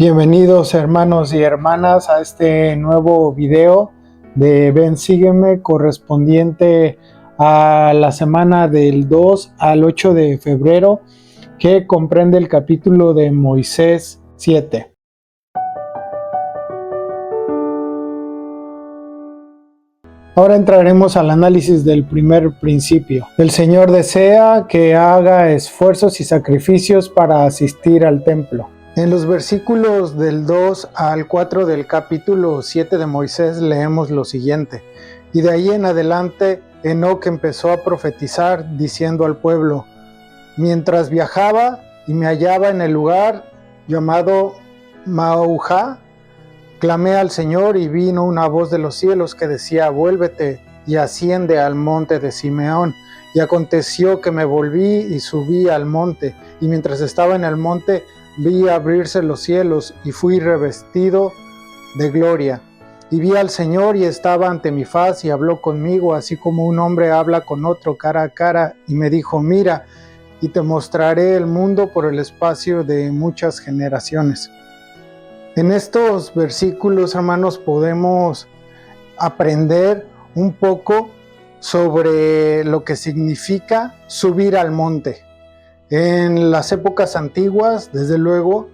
Bienvenidos hermanos y hermanas a este nuevo video de Ven Sígueme correspondiente a la semana del 2 al 8 de febrero que comprende el capítulo de Moisés 7. Ahora entraremos al análisis del primer principio. El Señor desea que haga esfuerzos y sacrificios para asistir al templo. En los versículos del 2 al 4 del capítulo 7 de Moisés leemos lo siguiente: y de ahí en adelante Enoc empezó a profetizar diciendo al pueblo: mientras viajaba y me hallaba en el lugar llamado Mauja, clamé al Señor y vino una voz de los cielos que decía: vuélvete y asciende al monte de Simeón. Y aconteció que me volví y subí al monte, y mientras estaba en el monte vi abrirse los cielos y fui revestido de gloria. Y vi al Señor y estaba ante mi faz y habló conmigo, así como un hombre habla con otro cara a cara, y me dijo: mira, y te mostraré el mundo por el espacio de muchas generaciones. En estos versículos, hermanos, podemos aprender un poco sobre lo que significa subir al monte. En las épocas antiguas, desde luego,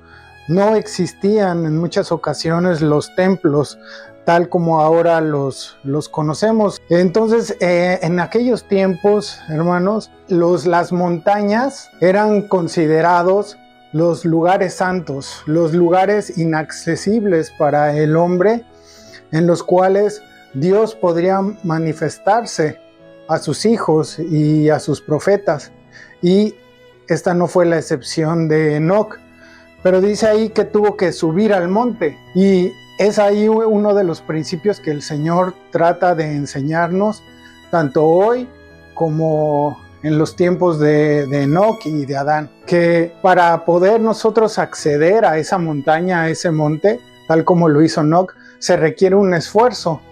no existían en muchas ocasiones los templos tal como ahora los conocemos. Entonces, en aquellos tiempos, hermanos, las montañas eran considerados los lugares santos, los lugares inaccesibles para el hombre, en los cuales Dios podría manifestarse a sus hijos y a sus profetas. Y esta no fue la excepción de Enoc, pero dice ahí que tuvo que subir al monte, y es ahí uno de los principios que el Señor trata de enseñarnos, tanto hoy como en los tiempos de Enoc y de Adán, que para poder nosotros acceder a esa montaña, a ese monte, tal como lo hizo Enoc, se requiere un esfuerzo,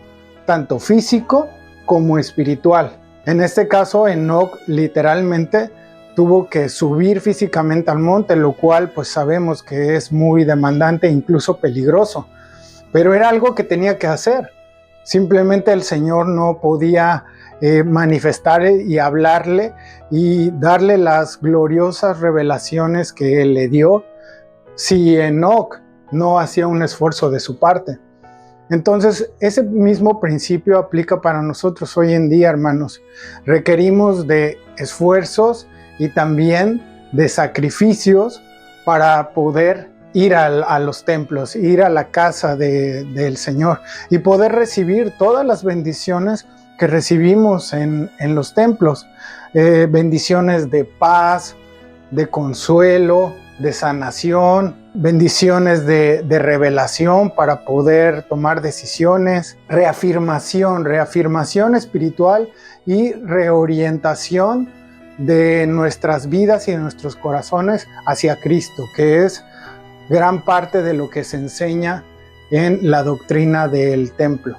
tanto físico como espiritual. En este caso, Enoc literalmente tuvo que subir físicamente al monte, lo cual pues sabemos que es muy demandante e incluso peligroso, pero era algo que tenía que hacer. Simplemente el Señor no podía manifestar y hablarle y darle las gloriosas revelaciones que Él le dio si Enoc no hacía un esfuerzo de su parte. Entonces, ese mismo principio aplica para nosotros hoy en día, hermanos. Requerimos de esfuerzos y también de sacrificios para poder ir a los templos, ir a la casa del Señor y poder recibir todas las bendiciones que recibimos en los templos. Bendiciones de paz, de consuelo, de sanación, bendiciones de revelación para poder tomar decisiones, reafirmación espiritual y reorientación de nuestras vidas y de nuestros corazones hacia Cristo, que es gran parte de lo que se enseña en la doctrina del templo.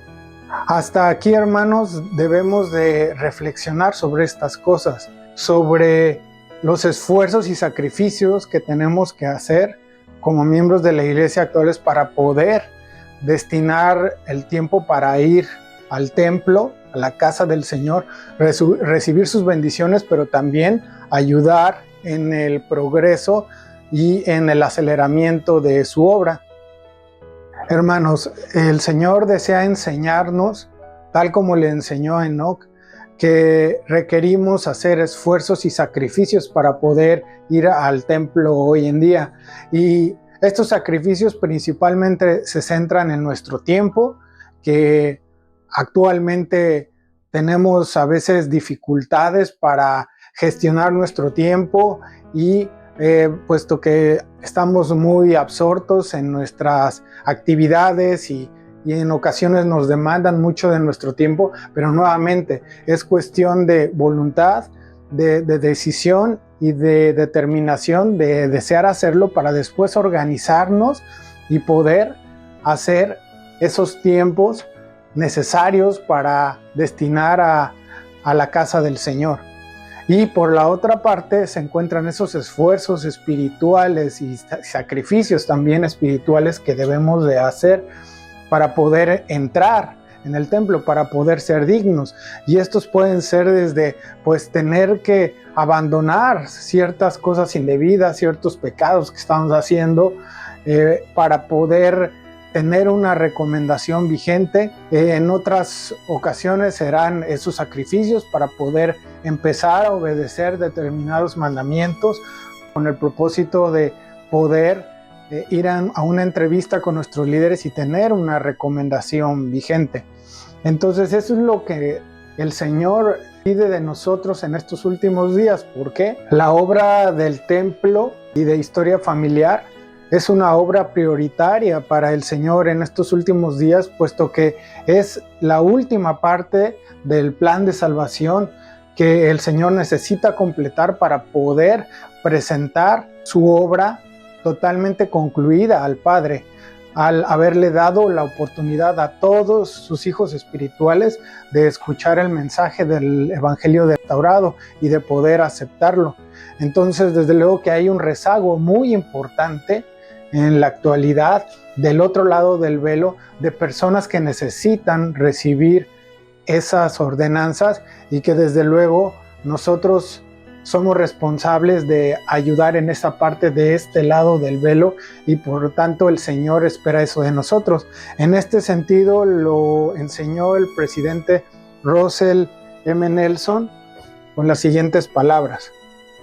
Hasta aquí, hermanos, debemos de reflexionar sobre estas cosas, sobre los esfuerzos y sacrificios que tenemos que hacer como miembros de la iglesia actuales para poder destinar el tiempo para ir al templo, a la casa del Señor, recibir sus bendiciones, pero también ayudar en el progreso y en el aceleramiento de su obra. Hermanos, el Señor desea enseñarnos, tal como le enseñó a Enoc, que requerimos hacer esfuerzos y sacrificios para poder ir al templo hoy en día. Y estos sacrificios principalmente se centran en nuestro tiempo, que actualmente tenemos a veces dificultades para gestionar nuestro tiempo y puesto que estamos muy absortos en nuestras actividades y en ocasiones nos demandan mucho de nuestro tiempo, pero nuevamente es cuestión de voluntad, de decisión y de determinación de desear hacerlo para después organizarnos y poder hacer esos tiempos necesarios para destinar a la casa del Señor. Y por la otra parte se encuentran esos esfuerzos espirituales y sacrificios también espirituales que debemos de hacer para poder entrar en el templo, para poder ser dignos. Y estos pueden ser desde pues tener que abandonar ciertas cosas indebidas, ciertos pecados que estamos haciendo, para poder tener una recomendación vigente. En otras ocasiones serán esos sacrificios para poder empezar a obedecer determinados mandamientos con el propósito de poder ir a una entrevista con nuestros líderes y tener una recomendación vigente. Entonces eso es lo que el Señor pide de nosotros en estos últimos días. ¿Por qué? La obra del templo y de historia familiar es una obra prioritaria para el Señor en estos últimos días, puesto que es la última parte del plan de salvación que el Señor necesita completar para poder presentar su obra totalmente concluida al Padre, al haberle dado la oportunidad a todos sus hijos espirituales de escuchar el mensaje del Evangelio restaurado y de poder aceptarlo. Entonces, desde luego que hay un rezago muy importante en la actualidad del otro lado del velo de personas que necesitan recibir esas ordenanzas y que desde luego nosotros somos responsables de ayudar en esa parte de este lado del velo y por lo tanto el Señor espera eso de nosotros. En este sentido lo enseñó el presidente Russell M. Nelson con las siguientes palabras: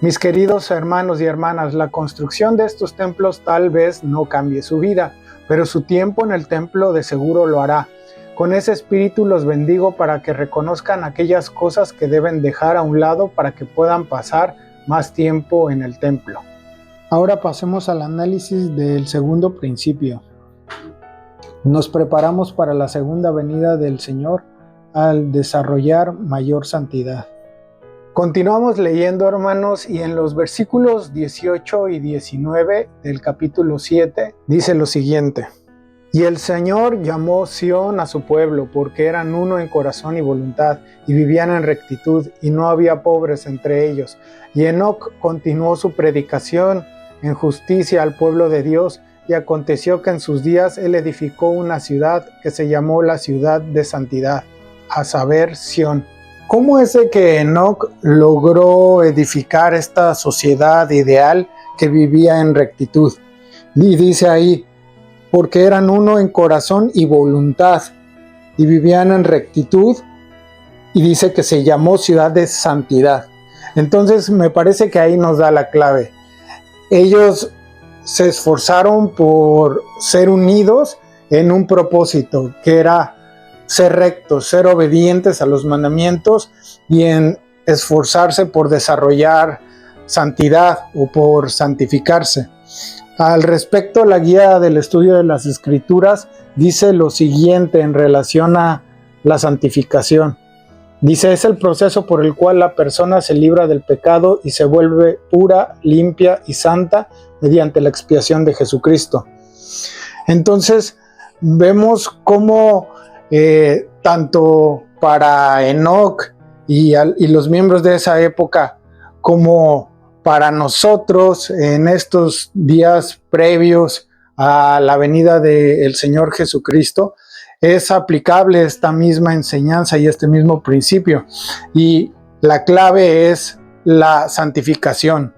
mis queridos hermanos y hermanas, la construcción de estos templos tal vez no cambie su vida, pero su tiempo en el templo de seguro lo hará. Con ese espíritu los bendigo para que reconozcan aquellas cosas que deben dejar a un lado para que puedan pasar más tiempo en el templo. Ahora pasemos al análisis del segundo principio. Nos preparamos para la segunda venida del Señor al desarrollar mayor santidad. Continuamos leyendo, hermanos, y en los versículos 18 y 19 del capítulo 7 dice lo siguiente: y el Señor llamó Sión a su pueblo, porque eran uno en corazón y voluntad, y vivían en rectitud, y no había pobres entre ellos. Y Enoc continuó su predicación en justicia al pueblo de Dios, y aconteció que en sus días él edificó una ciudad que se llamó la ciudad de santidad, a saber, Sión. ¿Cómo es que Enoc logró edificar esta sociedad ideal que vivía en rectitud? Y dice ahí, porque eran uno en corazón y voluntad, y vivían en rectitud, y dice que se llamó ciudad de santidad. Entonces me parece que ahí nos da la clave. Ellos se esforzaron por ser unidos en un propósito, que era ser rectos, ser obedientes a los mandamientos y en esforzarse por desarrollar santidad o por santificarse. Al respecto, la guía del estudio de las Escrituras dice lo siguiente en relación a la santificación. Dice, es el proceso por el cual la persona se libra del pecado y se vuelve pura, limpia y santa mediante la expiación de Jesucristo. Entonces, vemos cómo tanto para Enoc y los miembros de esa época como para nosotros en estos días previos a la venida del Señor Jesucristo, es aplicable esta misma enseñanza y este mismo principio. Y la clave es la santificación,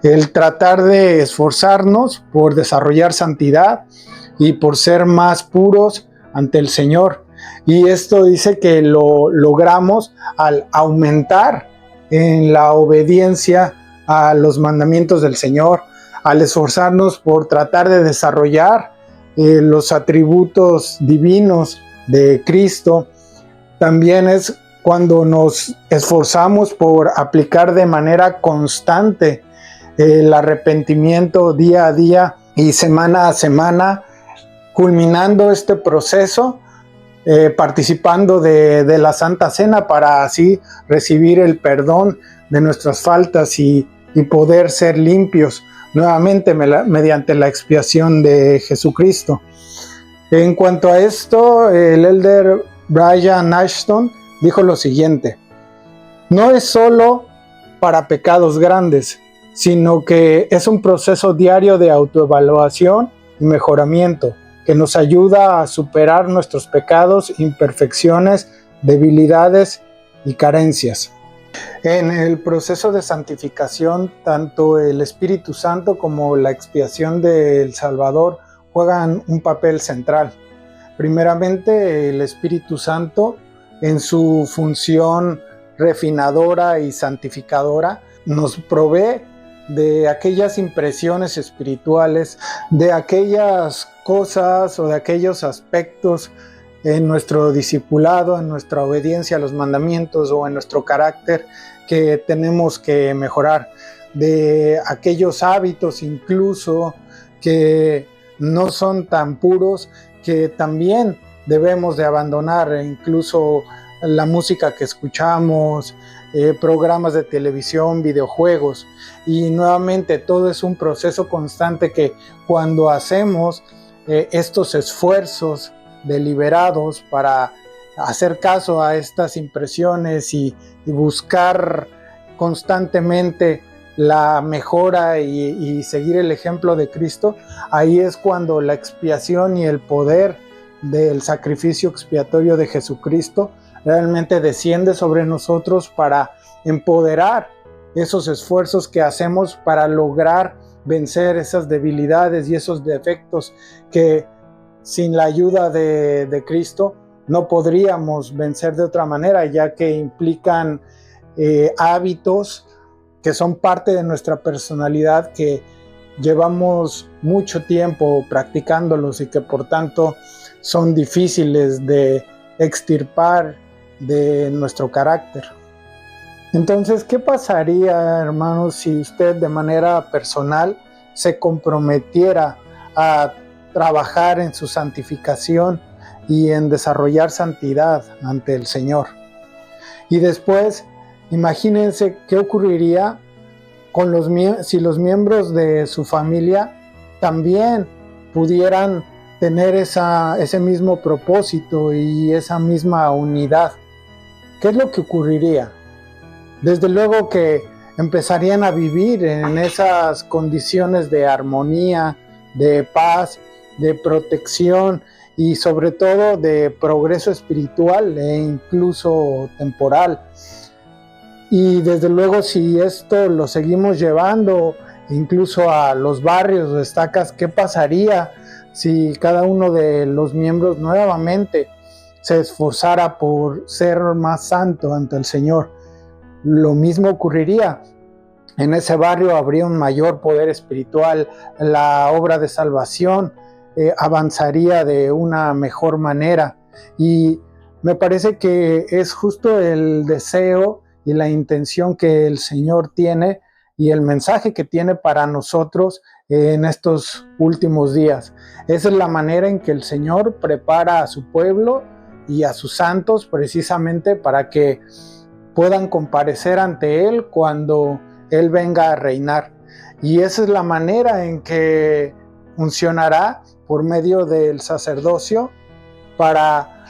el tratar de esforzarnos por desarrollar santidad y por ser más puros ante el Señor. Y esto dice que lo logramos al aumentar en la obediencia a los mandamientos del Señor, al esforzarnos por tratar de desarrollar los atributos divinos de Cristo. También es cuando nos esforzamos por aplicar de manera constante el arrepentimiento día a día y semana a semana, culminando este proceso, participando de la Santa Cena para así recibir el perdón de nuestras faltas y poder ser limpios nuevamente mediante la expiación de Jesucristo. En cuanto a esto, el elder Brian Ashton dijo lo siguiente: no es solo para pecados grandes, sino que es un proceso diario de autoevaluación y mejoramiento que nos ayuda a superar nuestros pecados, imperfecciones, debilidades y carencias. En el proceso de santificación, tanto el Espíritu Santo como la expiación del Salvador juegan un papel central. Primeramente, el Espíritu Santo, en su función refinadora y santificadora, nos provee de aquellas impresiones espirituales, de aquellas cosas o de aquellos aspectos en nuestro discipulado, en nuestra obediencia a los mandamientos o en nuestro carácter que tenemos que mejorar, de aquellos hábitos incluso que no son tan puros, que también debemos de abandonar, incluso la música que escuchamos, programas de televisión, videojuegos, y nuevamente todo es un proceso constante que cuando hacemos estos esfuerzos deliberados para hacer caso a estas impresiones y buscar constantemente la mejora y seguir el ejemplo de Cristo, ahí es cuando la expiación y el poder del sacrificio expiatorio de Jesucristo realmente desciende sobre nosotros para empoderar esos esfuerzos que hacemos para lograr vencer esas debilidades y esos defectos que sin la ayuda de Cristo no podríamos vencer de otra manera, ya que implican hábitos que son parte de nuestra personalidad, que llevamos mucho tiempo practicándolos y que por tanto son difíciles de extirpar de nuestro carácter. Entonces, ¿qué pasaría, hermanos, si usted de manera personal se comprometiera a trabajar en su santificación y en desarrollar santidad ante el Señor? Y después, imagínense qué ocurriría con si los miembros de su familia también pudieran tener ese mismo propósito y esa misma unidad. ¿Qué es lo que ocurriría? Desde luego que empezarían a vivir en esas condiciones de armonía, de paz, de protección y sobre todo de progreso espiritual e incluso temporal. Y desde luego, si esto lo seguimos llevando incluso a los barrios o estacas, ¿qué pasaría si cada uno de los miembros nuevamente se esforzara por ser más santo ante el Señor? Lo mismo ocurriría. En ese barrio habría un mayor poder espiritual, la obra de salvación avanzaría de una mejor manera, y me parece que es justo el deseo y la intención que el Señor tiene y el mensaje que tiene para nosotros en estos últimos días. Esa es la manera en que el Señor prepara a su pueblo y a sus santos precisamente para que puedan comparecer ante Él cuando Él venga a reinar. Y esa es la manera en que funcionará por medio del sacerdocio para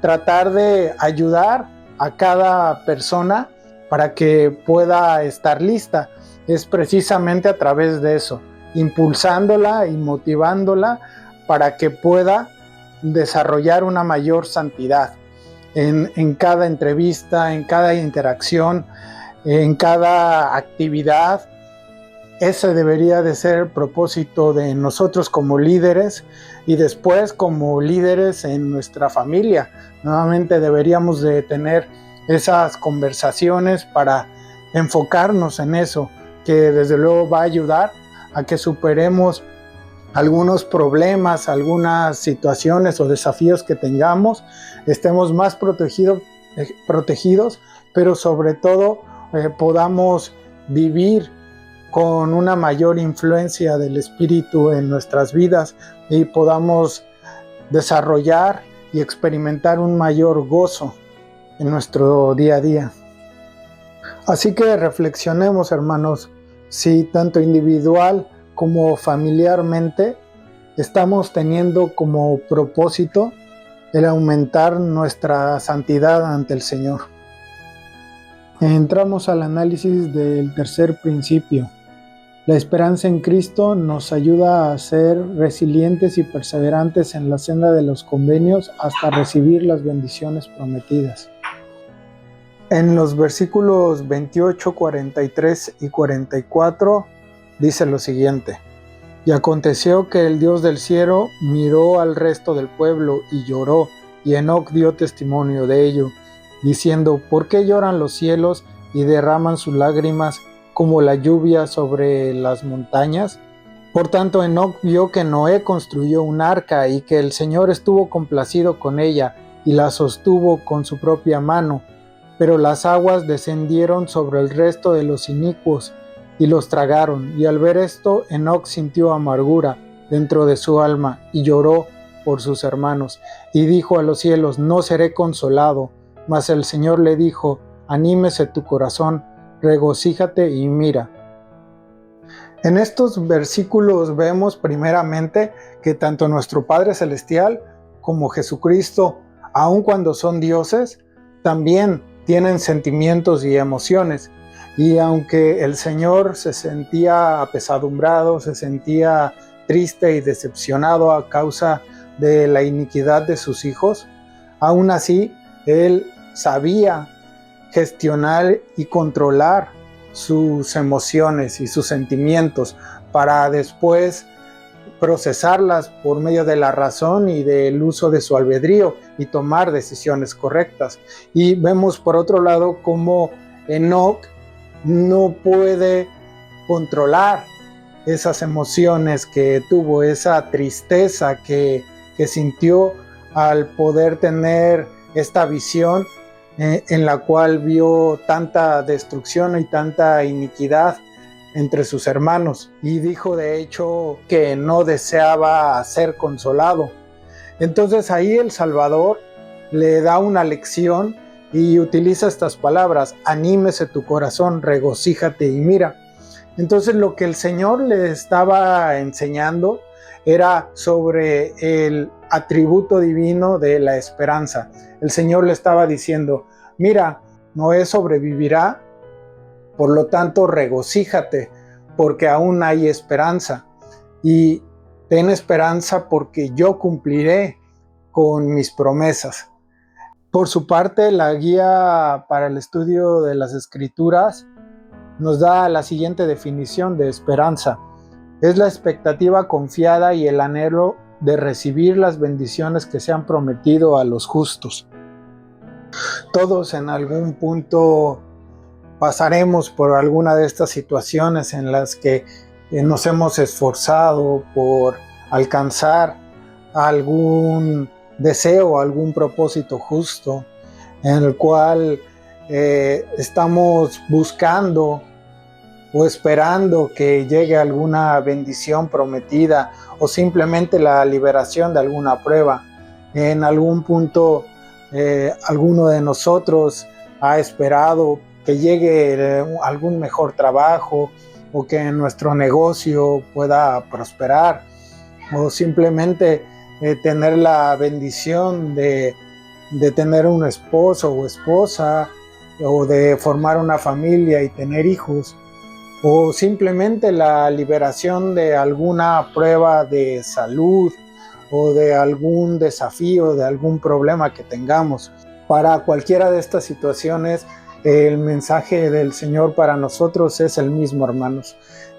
tratar de ayudar a cada persona para que pueda estar lista. Es precisamente a través de eso, impulsándola y motivándola para que pueda desarrollar una mayor santidad en cada entrevista, en cada interacción, en cada actividad. Ese debería de ser el propósito de nosotros como líderes y después como líderes en nuestra familia. Nuevamente deberíamos de tener esas conversaciones para enfocarnos en eso, que desde luego va a ayudar a que superemos algunos problemas, algunas situaciones o desafíos que tengamos, estemos más protegidos, pero sobre todo podamos vivir con una mayor influencia del Espíritu en nuestras vidas y podamos desarrollar y experimentar un mayor gozo en nuestro día a día. Así que reflexionemos, hermanos, si tanto individual como familiarmente estamos teniendo como propósito el aumentar nuestra santidad ante el Señor. Entramos al análisis del tercer principio. La esperanza en Cristo nos ayuda a ser resilientes y perseverantes en la senda de los convenios hasta recibir las bendiciones prometidas. En los versículos 28, 43 y 44 dice lo siguiente: Y aconteció que el Dios del cielo miró al resto del pueblo y lloró, y Enoc dio testimonio de ello, diciendo: ¿Por qué lloran los cielos y derraman sus lágrimas como la lluvia sobre las montañas? Por tanto, Enoc vio que Noé construyó un arca y que el Señor estuvo complacido con ella y la sostuvo con su propia mano. Pero las aguas descendieron sobre el resto de los inicuos y los tragaron. Y al ver esto, Enoc sintió amargura dentro de su alma y lloró por sus hermanos. Y dijo a los cielos: no seré consolado. Mas el Señor le dijo: anímese tu corazón, regocíjate y mira. En estos versículos vemos primeramente que tanto nuestro Padre Celestial como Jesucristo, aun cuando son dioses, también tienen sentimientos y emociones. Y aunque el Señor se sentía apesadumbrado, se sentía triste y decepcionado a causa de la iniquidad de sus hijos, aún así Él sabía gestionar y controlar sus emociones y sus sentimientos para después procesarlas por medio de la razón y del uso de su albedrío y tomar decisiones correctas. Y vemos por otro lado cómo Enoc no puede controlar esas emociones que tuvo, esa tristeza que sintió al poder tener esta visión en la cual vio tanta destrucción y tanta iniquidad entre sus hermanos, y dijo de hecho que no deseaba ser consolado. Entonces ahí el Salvador le da una lección y utiliza estas palabras: anímese tu corazón, regocíjate y mira. Entonces lo que el Señor le estaba enseñando era sobre el atributo divino de la esperanza. El Señor le estaba diciendo: mira, Noé sobrevivirá, por lo tanto regocíjate, porque aún hay esperanza, y ten esperanza porque yo cumpliré con mis promesas. Por su parte, la guía para el estudio de las Escrituras nos da la siguiente definición de esperanza: es la expectativa confiada y el anhelo de recibir las bendiciones que se han prometido a los justos. Todos en algún punto pasaremos por alguna de estas situaciones en las que nos hemos esforzado por alcanzar algún deseo, algún propósito justo, en el cual estamos buscando o esperando que llegue alguna bendición prometida o simplemente la liberación de alguna prueba. En algún punto alguno de nosotros ha esperado que llegue algún mejor trabajo o que nuestro negocio pueda prosperar, o simplemente tener la bendición de tener un esposo o esposa, o de formar una familia y tener hijos, o simplemente la liberación de alguna prueba de salud o de algún desafío, de algún problema que tengamos. Para cualquiera de estas situaciones, el mensaje del Señor para nosotros es el mismo, hermanos,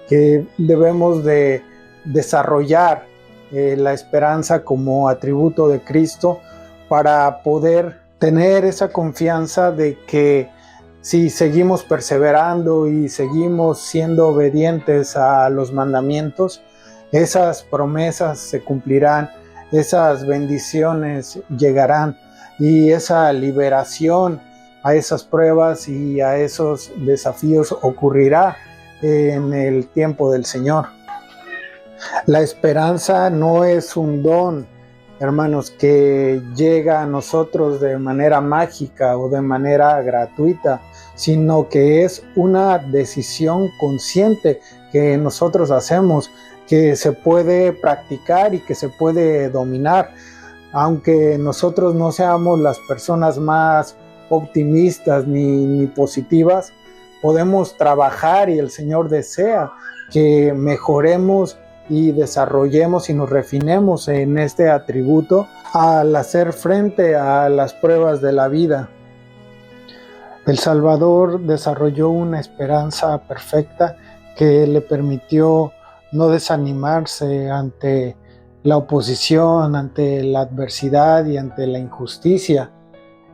que debemos de desarrollar la esperanza como atributo de Cristo para poder tener esa confianza de que si seguimos perseverando y seguimos siendo obedientes a los mandamientos, esas promesas se cumplirán, esas bendiciones llegarán y esa liberación a esas pruebas y a esos desafíos ocurrirá en el tiempo del Señor. La esperanza no es un don, hermanos, que llega a nosotros de manera mágica o de manera gratuita, sino que es una decisión consciente que nosotros hacemos, que se puede practicar y que se puede dominar. Aunque nosotros no seamos las personas más optimistas ni positivas, podemos trabajar y el Señor desea que mejoremos y desarrollemos y nos refinemos en este atributo al hacer frente a las pruebas de la vida. El Salvador desarrolló una esperanza perfecta que le permitió no desanimarse ante la oposición, ante la adversidad y ante la injusticia,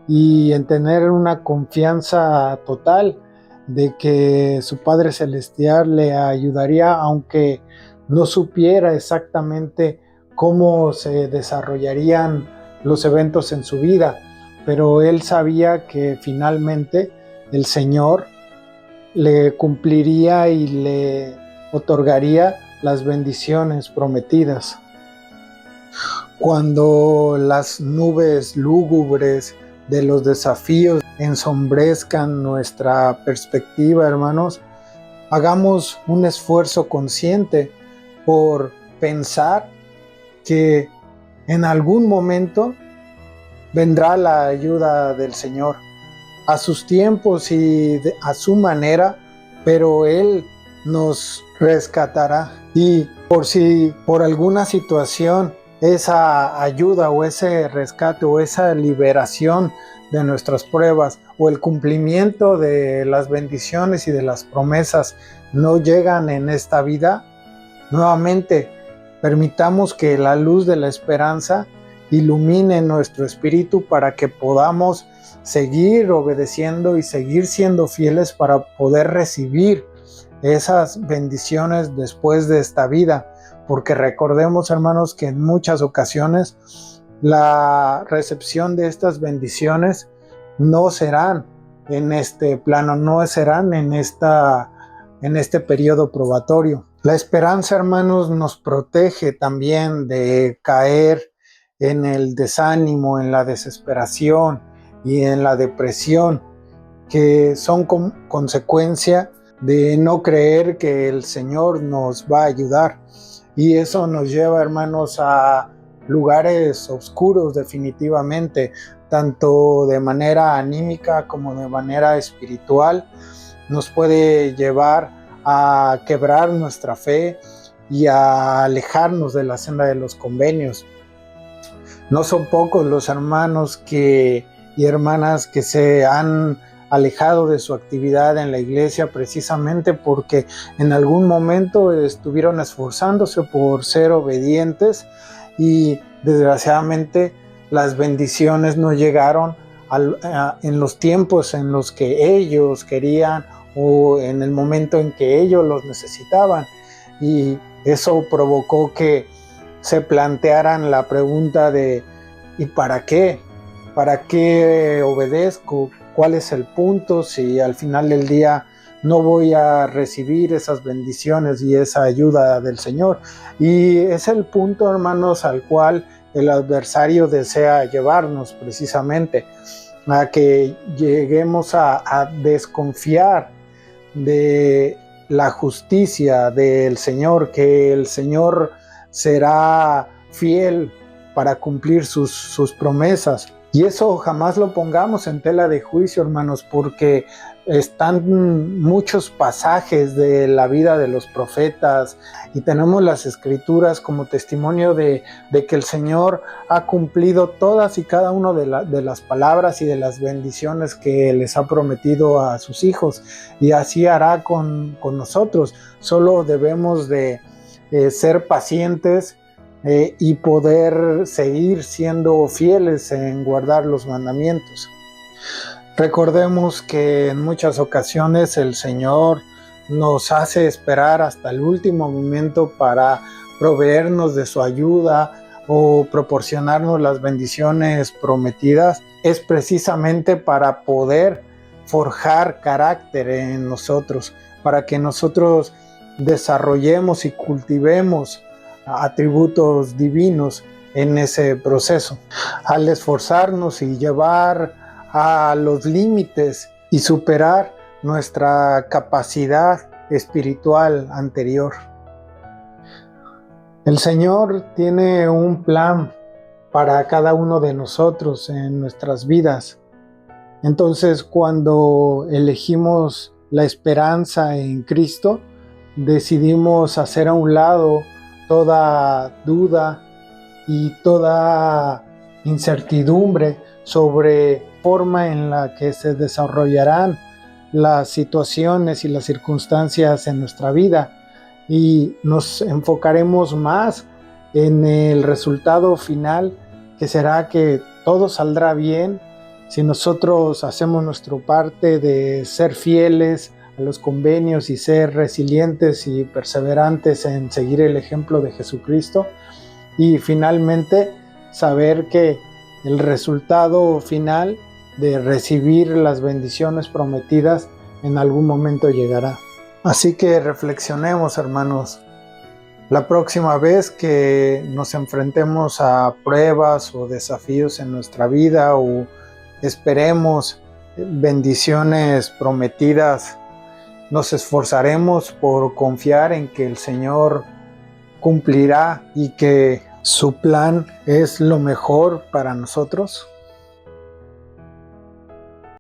y en tener una confianza total de que su Padre Celestial le ayudaría, aunque no supiera exactamente cómo se desarrollarían los eventos en su vida, pero él sabía que finalmente el Señor le cumpliría y le otorgaría las bendiciones prometidas. Cuando las nubes lúgubres de los desafíos ensombrezcan nuestra perspectiva, hermanos, hagamos un esfuerzo consciente por pensar que en algún momento vendrá la ayuda del Señor, a sus tiempos y a su manera, pero Él nos rescatará. Y por si por alguna situación esa ayuda o ese rescate o esa liberación de nuestras pruebas o el cumplimiento de las bendiciones y de las promesas no llegan en esta vida, nuevamente permitamos que la luz de la esperanza ilumine nuestro espíritu para que podamos seguir obedeciendo y seguir siendo fieles para poder recibir esas bendiciones después de esta vida, porque recordemos, hermanos, que en muchas ocasiones la recepción de estas bendiciones no serán en este plano, no serán en este periodo probatorio. La esperanza, hermanos, nos protege también de caer en el desánimo, en la desesperación y en la depresión, que son consecuencia de no creer que el Señor nos va a ayudar. Y eso nos lleva, hermanos, a lugares oscuros definitivamente, tanto de manera anímica como de manera espiritual. Nos puede llevar a quebrar nuestra fe y a alejarnos de la senda de los convenios. No son pocos los hermanos y hermanas que se han alejado de su actividad en la iglesia precisamente porque en algún momento estuvieron esforzándose por ser obedientes y desgraciadamente las bendiciones no llegaron en los tiempos en los que ellos querían o en el momento en que ellos los necesitaban, y eso provocó que se plantearan la pregunta de ¿y para qué? ¿Para qué obedezco? ¿Cuál es el punto si al final del día no voy a recibir esas bendiciones y esa ayuda del Señor? Y es el punto, hermanos, al cual el adversario desea llevarnos precisamente, a que lleguemos a desconfiar de la justicia del Señor, que el Señor será fiel para cumplir sus promesas. Y eso jamás lo pongamos en tela de juicio, hermanos, porque están muchos pasajes de la vida de los profetas y tenemos las escrituras como testimonio de que el Señor ha cumplido todas y cada una de las palabras y de las bendiciones que les ha prometido a sus hijos, y así hará con nosotros. Solo debemos de ser pacientes y poder seguir siendo fieles en guardar los mandamientos. Recordemos que en muchas ocasiones el Señor nos hace esperar hasta el último momento para proveernos de su ayuda o proporcionarnos las bendiciones prometidas. Es precisamente para poder forjar carácter en nosotros, para que nosotros desarrollemos y cultivemos atributos divinos en ese proceso. Al esforzarnos y llevar a los límites y superar nuestra capacidad espiritual anterior. El Señor tiene un plan para cada uno de nosotros en nuestras vidas, Entonces, cuando elegimos la esperanza en Cristo, decidimos hacer a un lado toda duda y toda incertidumbre sobre la forma en la que se desarrollarán las situaciones y las circunstancias en nuestra vida, y nos enfocaremos más en el resultado final, que será que todo saldrá bien si nosotros hacemos nuestra parte de ser fieles a los convenios y ser resilientes y perseverantes en seguir el ejemplo de Jesucristo, y finalmente saber que el resultado final de recibir las bendiciones prometidas en algún momento llegará. Así que reflexionemos, hermanos. La próxima vez que nos enfrentemos a pruebas o desafíos en nuestra vida, o esperemos bendiciones prometidas, nos esforzaremos por confiar en que el Señor cumplirá y que su plan es lo mejor para nosotros.